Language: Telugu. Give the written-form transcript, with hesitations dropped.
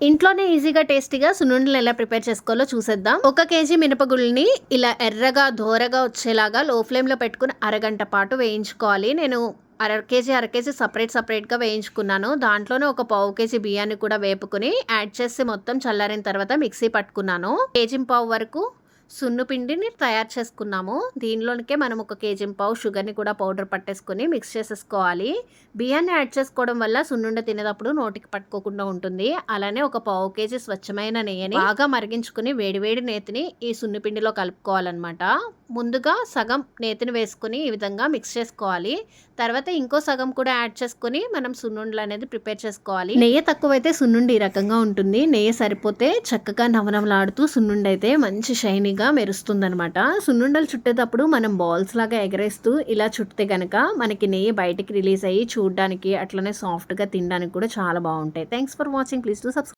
ఇంట్లోనే ఈజీగా టేస్టీగా సున్నుండలు ఎలా ప్రిపేర్ చేసుకోవాలో చూసేద్దాం. 1 కేజీ మినపగుళ్ళని ఇలా ఎర్రగా దోరగా వచ్చేలాగా లో ఫ్లేమ్లో పెట్టుకుని అరగంట పాటు వేయించుకోవాలి. నేను అర కేజీ సపరేట్గా వేయించుకున్నాను. దాంట్లోనే ఒక పావు కేజీ బియ్యాన్ని కూడా వేపుకుని యాడ్ చేసి మొత్తం చల్లారిన తర్వాత మిక్సీ పట్టుకున్నాను. కేజీ-పావు వరకు సున్ను పిండిని తయారు చేసుకున్నాము. దీనిలోనికే మనం 1 కేజీ-పావు షుగర్ని కూడా పౌడర్ పట్టేసుకొని మిక్స్ చేసేసుకోవాలి. బియ్యాన్ని యాడ్ చేసుకోవడం వల్ల సున్నుండ తినేటప్పుడు నోటికి పట్టుకోకుండా ఉంటుంది. అలానే ఒక పావు కేజీ స్వచ్ఛమైన నెయ్యిని బాగా మరిగించుకుని వేడివేడి నేతిని ఈ సున్ను పిండిలో కలుపుకోవాలన్నమాట. ముందుగా సగం నేతిని వేసుకుని ఈ విధంగా మిక్స్ చేసుకోవాలి. తర్వాత ఇంకో సగం కూడా యాడ్ చేసుకుని మనం సున్నుండలు అనేది ప్రిపేర్ చేసుకోవాలి. నెయ్యి తక్కువైతే సున్నుండి ఈ రకంగా ఉంటుంది. నెయ్యి సరిపోతే చక్కగా నవనవలాడుతూ సున్నుండి అయితే మంచి షైనీగా మెరుస్తుందనమాట. సున్నుండలు చుట్టేటప్పుడు మనం బాల్స్ లాగా ఎగరేస్తూ ఇలా చుట్టితే గనక మనకి నెయ్యి బయటికి రిలీజ్ అయ్యి చూడడానికి అట్లనే సాఫ్ట్గా తినడానికి కూడా చాలా బాగుంటాయి. Thanks for watching. Please do subscribe.